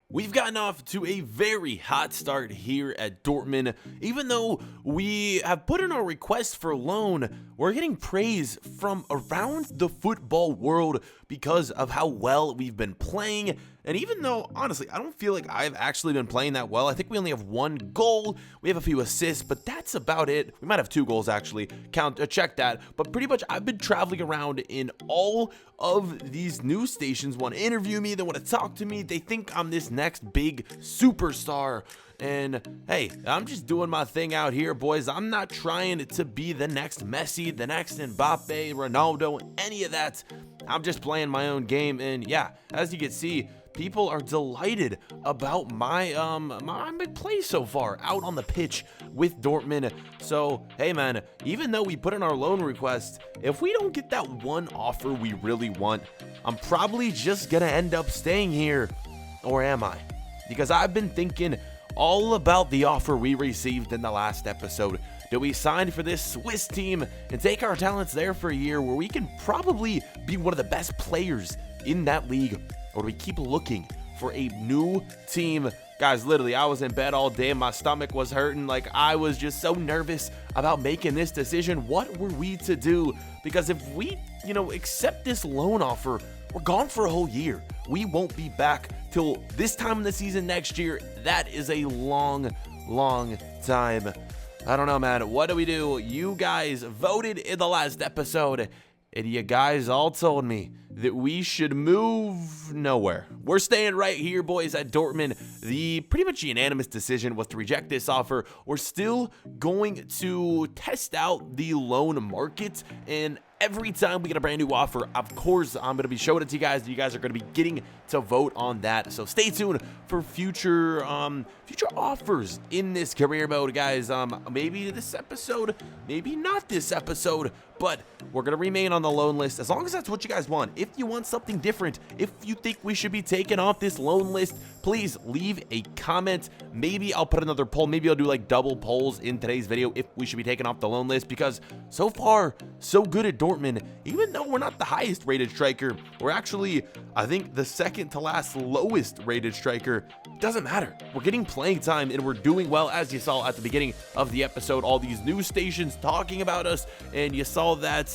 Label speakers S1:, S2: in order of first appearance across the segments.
S1: We've gotten off to a very hot start here at Dortmund. Even though we have put in our request for loan, we're getting praise from around the football world because of how well we've been playing. And even though, honestly, I don't feel like I've actually been playing that well. I think we only have one goal. We have a few assists, but that's about it. We might have two goals, actually. Check that. But pretty much, I've been traveling around in all of these news stations. Want to interview me. They want to talk to me. They think I'm this next big superstar. And hey, I'm just doing my thing out here, boys. I'm not trying to be the next Messi, the next Mbappe, Ronaldo, any of that. I'm just playing my own game. And yeah, as you can see, people are delighted about my play so far out on the pitch with Dortmund. So, hey man, even though we put in our loan request, if we don't get that one offer we really want, I'm probably just gonna end up staying here. Or am I? Because I've been thinking all about the offer we received in the last episode. Do we sign for this Swiss team and take our talents there for a year where we can probably be one of the best players in that league? Or do we keep looking for a new team? Guys, literally, I was in bed all day. My stomach was hurting. Like, I was just so nervous about making this decision. What were we to do? Because if we, accept this loan offer, we're gone for a whole year. We won't be back till this time in the season next year. That is a long, long time. I don't know, man. What do we do? You guys voted in the last episode, and you guys all told me that we should move nowhere. We're staying right here, boys, at Dortmund. The pretty much unanimous decision was to reject this offer. We're still going to test out the loan market, and every time we get a brand new offer, of course, I'm going to be showing it to you guys. You guys are going to be getting to vote on that. So stay tuned for future offers in this career mode, guys. Maybe this episode, maybe not this episode, but we're going to remain on the loan list as long as that's what you guys want. If you want something different, if you think we should be taken off this loan list, please leave a comment. Maybe I'll put another poll. Maybe I'll do like double polls in today's video if we should be taken off the loan list, because so far, so good at Dortmund. Even though we're not the highest rated striker, we're actually, I think, the second to last lowest rated striker. Doesn't matter. We're getting playing time and we're doing well, as you saw at the beginning of the episode. All these news stations talking about us, and you saw that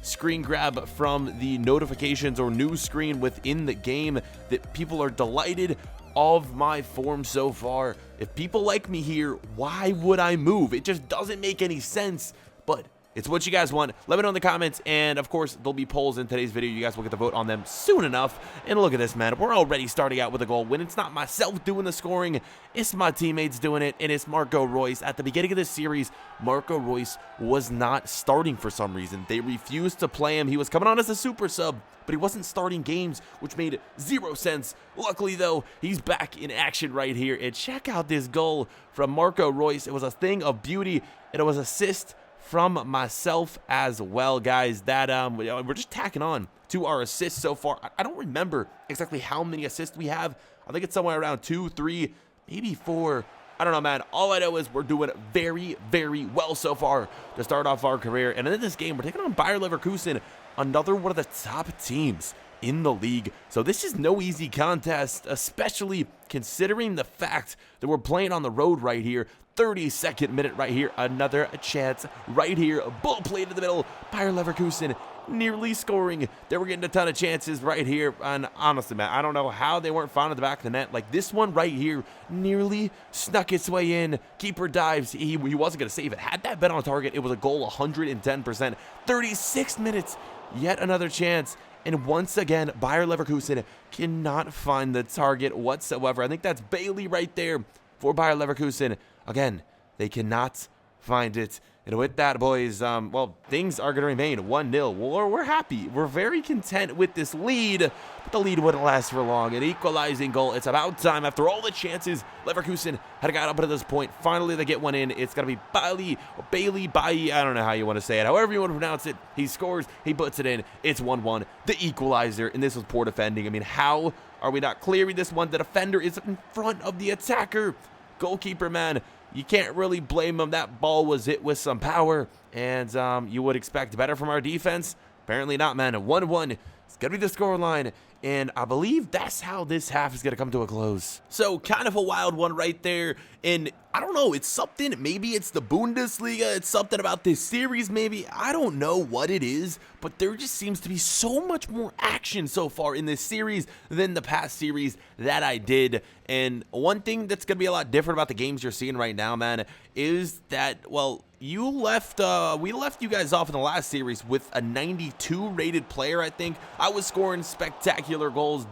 S1: screen grab from the notifications or news screen within the game that people are delighted of my form so far. If people like me here, why would I move? It just doesn't make any sense, but it's what you guys want. Let me know in the comments, and of course, there'll be polls in today's video. You guys will get to vote on them soon enough. And look at this, man. We're already starting out with a goal. When it's not myself doing the scoring, it's my teammates doing it, and it's Marko Royce. At the beginning of this series, Marko Royce was not starting for some reason. They refused to play him. He was coming on as a super sub, but he wasn't starting games, which made zero sense. Luckily, though, he's back in action right here. And check out this goal from Marko Royce. It was a thing of beauty, and it was assist from myself as well, guys. That we're just tacking on to our assists so far. I don't remember exactly how many assists we have. I think it's somewhere around 2, 3, maybe 4. I don't know, man. All I know is we're doing very, very well so far to start off our career. And in this game, we're taking on Bayer Leverkusen, another one of the top teams in the league. So this is no easy contest, especially considering the fact that we're playing on the road right here. 32nd minute right here, another chance right here. Ball played in the middle. Bayer Leverkusen nearly scoring. They were getting a ton of chances right here. And honestly, man, I don't know how they weren't found at the back of the net. Like this one right here nearly snuck its way in. Keeper dives. He wasn't going to save it. Had that been on target, it was a goal 110%. 36 minutes. Yet another chance. And once again, Bayer Leverkusen cannot find the target whatsoever. I think that's Bailey right there for Bayer Leverkusen. Again, they cannot find it. And with that, boys, well, things are going to remain 1-0. We're happy. We're very content with this lead, but the lead wouldn't last for long. An equalizing goal. It's about time. After all the chances Leverkusen had got up to this point, finally they get one in. It's going to be Bailey, I don't know how you want to say it. However you want to pronounce it, he scores, he puts it in. It's 1-1, the equalizer, and this was poor defending. I mean, how are we not clearing this one? The defender is in front of the attacker. Goalkeeper, man, you can't really blame him. That ball was hit with some power, and you would expect better from our defense. Apparently not, man. 1-1. It's going to be the scoreline and I believe that's how this half is going to come to a close. So kind of a wild one right there, and I don't know, it's something, maybe it's the Bundesliga, it's something about this series maybe, I don't know what it is, but there just seems to be so much more action so far in this series than the past series that I did. And one thing that's going to be a lot different about the games you're seeing right now, man, is that, well, we left you guys off in the last series with a 92 rated player, I think. I was scoring spectacular goals,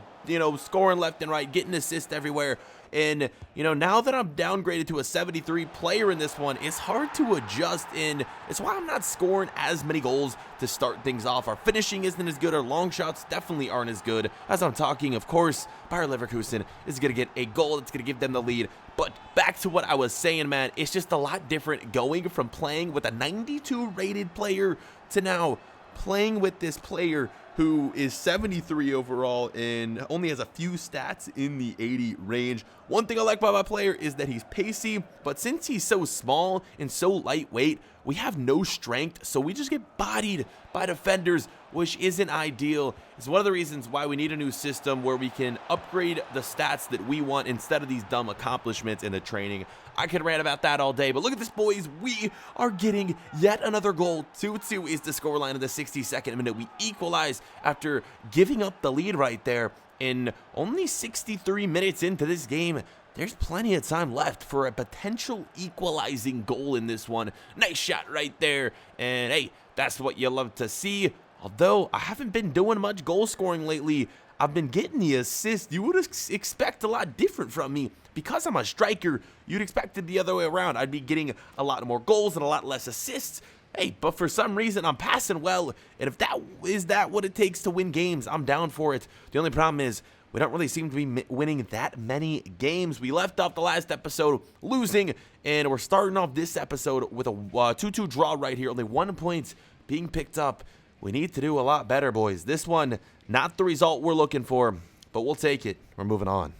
S1: scoring left and right, getting assists everywhere. And, now that I'm downgraded to a 73 player in this one, it's hard to adjust, and it's why I'm not scoring as many goals to start things off. Our finishing isn't as good. Our long shots definitely aren't as good. As I'm talking, of course, Bayer Leverkusen is going to get a goal that's going to give them the lead. But back to what I was saying, man, it's just a lot different going from playing with a 92 rated player to now playing with this player who is 73 overall and only has a few stats in the 80 range. One thing I like about my player is that he's pacey, but since he's so small and so lightweight, we have no strength, so we just get bodied by defenders, which isn't ideal. It's one of the reasons why we need a new system where we can upgrade the stats that we want instead of these dumb accomplishments in the training. I could rant about that all day, but look at this, boys. We are getting yet another goal. 2-2 is the scoreline of the 62nd minute. We equalize after giving up the lead right there. In only 63 minutes into this game, there's plenty of time left for a potential equalizing goal in this one. Nice shot right there. And hey, that's what you love to see. Although I haven't been doing much goal scoring lately, I've been getting the assist. You would expect a lot different from me. Because I'm a striker, you'd expect it the other way around. I'd be getting a lot more goals and a lot less assists. Hey, but for some reason, I'm passing well. And if that is what it takes to win games, I'm down for it. The only problem is we don't really seem to be winning that many games. We left off the last episode losing, and we're starting off this episode with a 2-2 draw right here. Only 1 point being picked up. We need to do a lot better, boys. This one, not the result we're looking for, but we'll take it. We're moving on.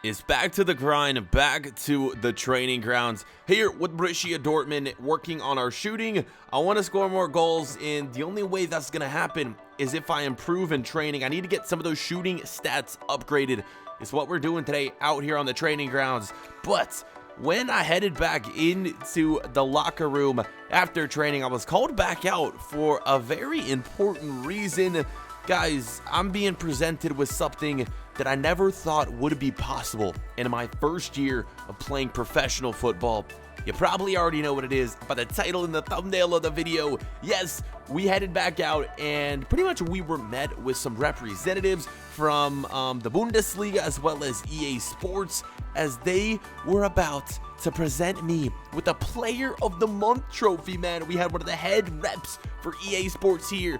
S1: It's back to the grind, back to the training grounds. Here with Borussia Dortmund, working on our shooting. I want to score more goals, and the only way that's going to happen is if I improve in training. I need to get some of those shooting stats upgraded. It's what we're doing today out here on the training grounds. But when I headed back into the locker room after training, I was called back out for a very important reason. Guys, I'm being presented with something that I never thought would be possible in my first year of playing professional football. You probably already know what it is by the title and the thumbnail of the video. Yes, we headed back out, and pretty much we were met with some representatives from the Bundesliga as well as EA Sports, as they were about to present me with a Player of the Month trophy, man. We had one of the head reps for EA Sports here.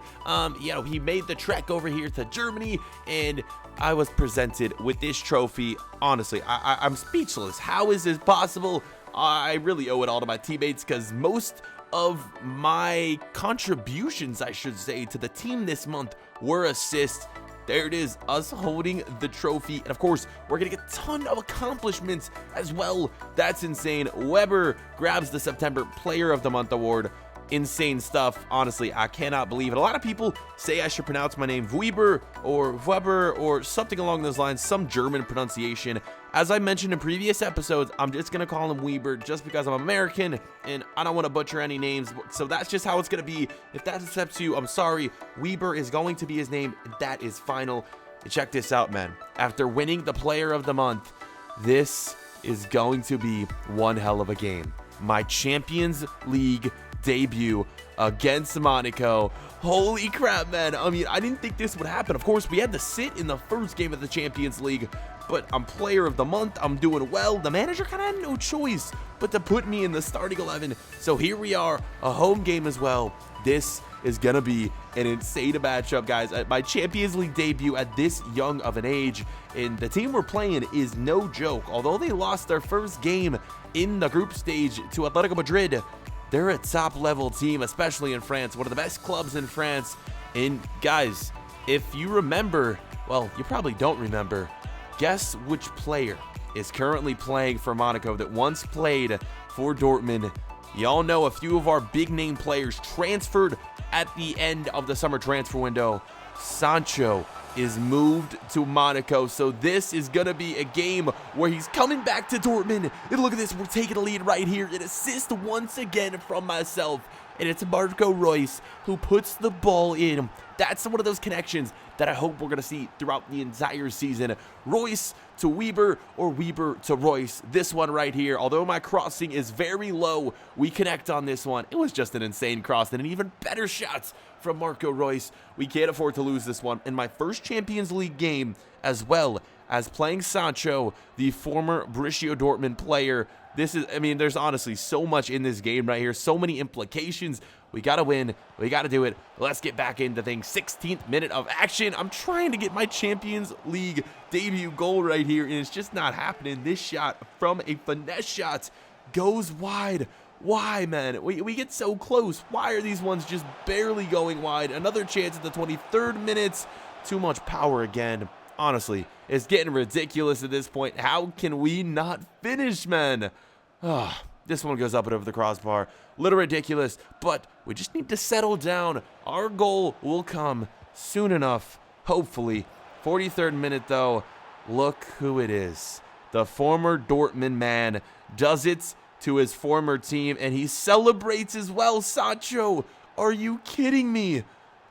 S1: He made the trek over here to Germany, and I was presented with this trophy. Honestly, I'm speechless. How is this possible? I really owe it all to my teammates, because most of my contributions, I should say, to the team this month were assists. There it is, us holding the trophy. And of course, we're going to get a ton of accomplishments as well. That's insane. Weber grabs the September Player of the Month award. Insane stuff. Honestly, I cannot believe it. A lot of people say I should pronounce my name Weber or something along those lines, some German pronunciation. As I mentioned in previous episodes, I'm just going to call him Weber just because I'm American and I don't want to butcher any names. So that's just how it's going to be. If that upsets you, I'm sorry. Weber is going to be his name. That is final. And check this out, man. After winning the Player of the Month, this is going to be one hell of a game. My Champions League debut against Monaco. Holy crap, man. I mean, I didn't think this would happen. Of course, we had to sit in the first game of the Champions League, but I'm Player of the Month. I'm doing well. The manager kind of had no choice but to put me in the starting 11. So here we are, a home game as well. This is going to be an insane matchup, guys. My Champions League debut at this young of an age, and the team we're playing is no joke. Although they lost their first game in the group stage to Atletico Madrid, they're a top-level team, especially in France, one of the best clubs in France. And guys, if you remember, well, you probably don't remember, guess which player is currently playing for Monaco that once played for Dortmund? Y'all know a few of our big name players transferred at the end of the summer transfer window. Sancho is moved to Monaco, so this is going to be a game where he's coming back to Dortmund. And look at this, we're taking a lead right here. An assist once again from myself, and it's Marko Royce who puts the ball in. That's one of those connections that I hope we're going to see throughout the entire season. Royce to Weber or Weber to Royce. This one right here, although my crossing is very low, we connect on this one. It was just an insane cross and an even better shot from Marko Royce. We can't afford to lose this one. In my first Champions League game, as well as playing Sancho, the former Borussia Dortmund player, this is, I mean, there's honestly so much in this game right here, so many implications. We got to win. We got to do it. Let's get back into things. 16th minute of action. I'm trying to get my Champions League debut goal right here, and it's just not happening. This shot from a finesse shot goes wide. Why, man? We get so close. Why are these ones just barely going wide? Another chance at the 23rd minute. Too much power again. Honestly, it's getting ridiculous at this point. How can we not finish, man? This one goes up and over the crossbar. Little ridiculous, but we just need to settle down. Our goal will come soon enough, hopefully. 43rd minute, though. Look who it is. The former Dortmund man does it to his former team, and he celebrates as well. Sancho, are you kidding me?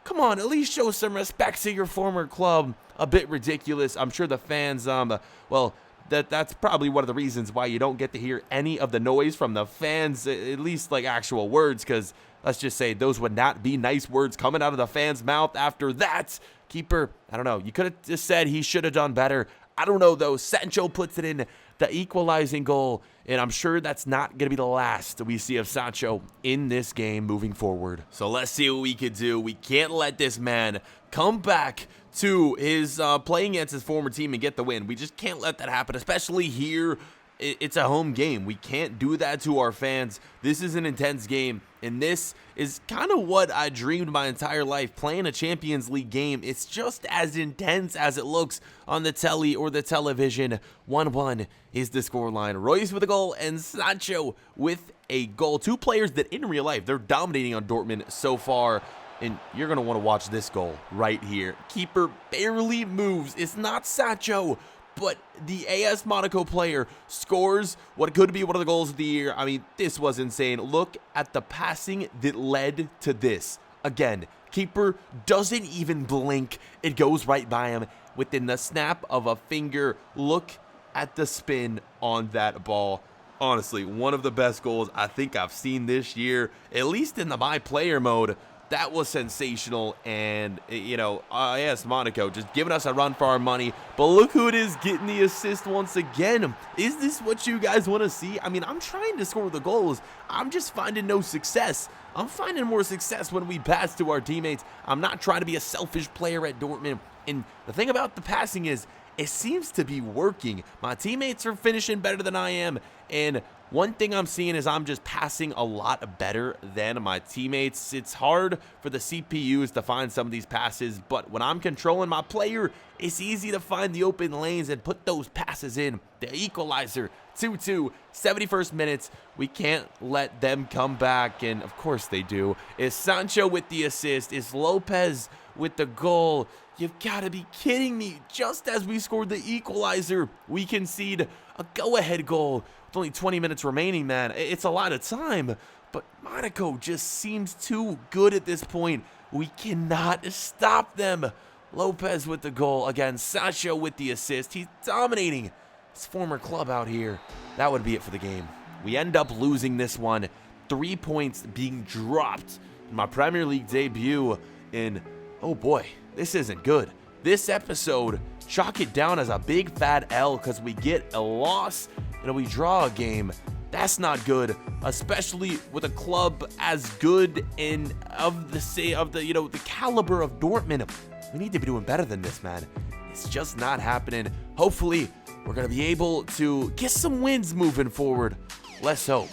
S1: Come on, at least show some respect to your former club. A bit ridiculous. I'm sure the fans, well, that's probably one of the reasons why you don't get to hear any of the noise from the fans, at least like actual words, because let's just say those would not be nice words coming out of the fans' mouth after that. Keeper, I don't know. You could have just said he should have done better. I don't know, though. Sancho puts it in, the equalizing goal, and I'm sure that's not going to be the last we see of Sancho in this game moving forward. So let's see what we could do. We can't let this man come back to his playing against his former team and get the win. We just can't let that happen, especially here. It's a home game. We can't do that to our fans. This is an intense game, and this is kind of what I dreamed my entire life, playing a Champions League game. It's just as intense as it looks on the telly or the television. 1-1 is the scoreline. Royce with a goal and Sancho with a goal. Two players that in real life, they're dominating on Dortmund so far. And you're going to want to watch this goal right here. Keeper barely moves. It's not Sancho, but the AS Monaco player scores what could be one of the goals of the year. I mean, this was insane. Look at the passing that led to this. Again, keeper doesn't even blink. It goes right by him within the snap of a finger. Look at the spin on that ball. Honestly, one of the best goals I think I've seen this year, at least in the My Player mode. That was sensational, and, you know, AS Monaco just giving us a run for our money. But look who it is getting the assist once again. Is this what you guys want to see? I mean, I'm trying to score the goals. I'm just finding no success. I'm finding more success when we pass to our teammates. I'm not trying to be a selfish player at Dortmund. And the thing about the passing is, it seems to be working. My teammates are finishing better than I am, and one thing I'm seeing is I'm just passing a lot better than my teammates. It's hard for the CPUs to find some of these passes, but when I'm controlling my player, it's easy to find the open lanes and put those passes in. The equalizer, 2-2, 71st minutes. We can't let them come back, and of course they do. Is Sancho with the assist? Is Lopez with the goal? You've got to be kidding me. Just as we scored the equalizer, we concede a go-ahead goal. With only 20 minutes remaining, man. It's a lot of time. But Monaco just seems too good at this point. We cannot stop them. Lopez with the goal. Again, Sancho with the assist. He's dominating his former club out here. That would be it for the game. We end up losing this one. 3 points being dropped in my Premier League debut in, oh boy, this isn't good. This episode, chalk it down as a big fat L because we get a loss and we draw a game. That's not good, especially with a club as good and of the caliber of Dortmund. We need to be doing better than this, man. It's just not happening. Hopefully, we're gonna be able to get some wins moving forward. Let's hope.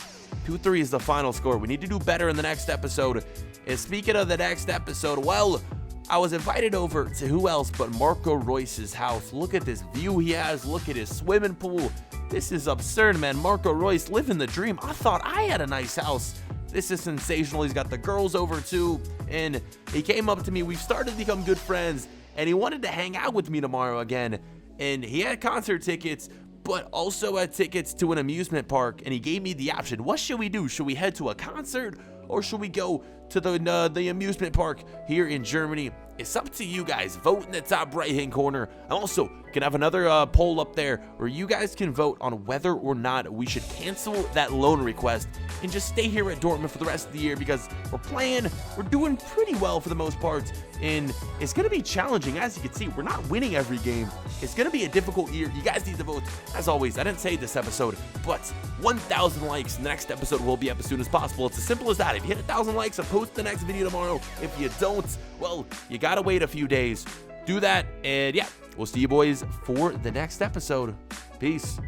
S1: 2-3 is the final score. We need to do better in the next episode. And speaking of the next episode, well, I was invited over to who else but Marko Royce's house. Look at this view he has. Look at his swimming pool. This is absurd, man. Marko Royce living the dream. I thought I had a nice house. This is sensational. He's got the girls over too, and he came up to me. We've started to become good friends, and he wanted to hang out with me tomorrow again. And he had concert tickets, but also had tickets to an amusement park, and he gave me the option. What should we do? Should we head to a concert, or should we go to the amusement park here in Germany? It's up to you guys. Vote in the top right-hand corner. I'm also gonna have another poll up there where you guys can vote on whether or not we should cancel that loan request and just stay here at Dortmund for the rest of the year, because we're doing pretty well for the most part, and it's gonna be challenging. As you can see, we're not winning every game. It's gonna be a difficult year. You guys need to vote. As always, I didn't say this episode, but 1,000 likes. The next episode will be up as soon as possible. It's as simple as that. If you hit 1,000 likes, I'll post the next video tomorrow. If you don't, well, you gotta wait a few days. Do that, and yeah, we'll see you boys for the next episode. Peace.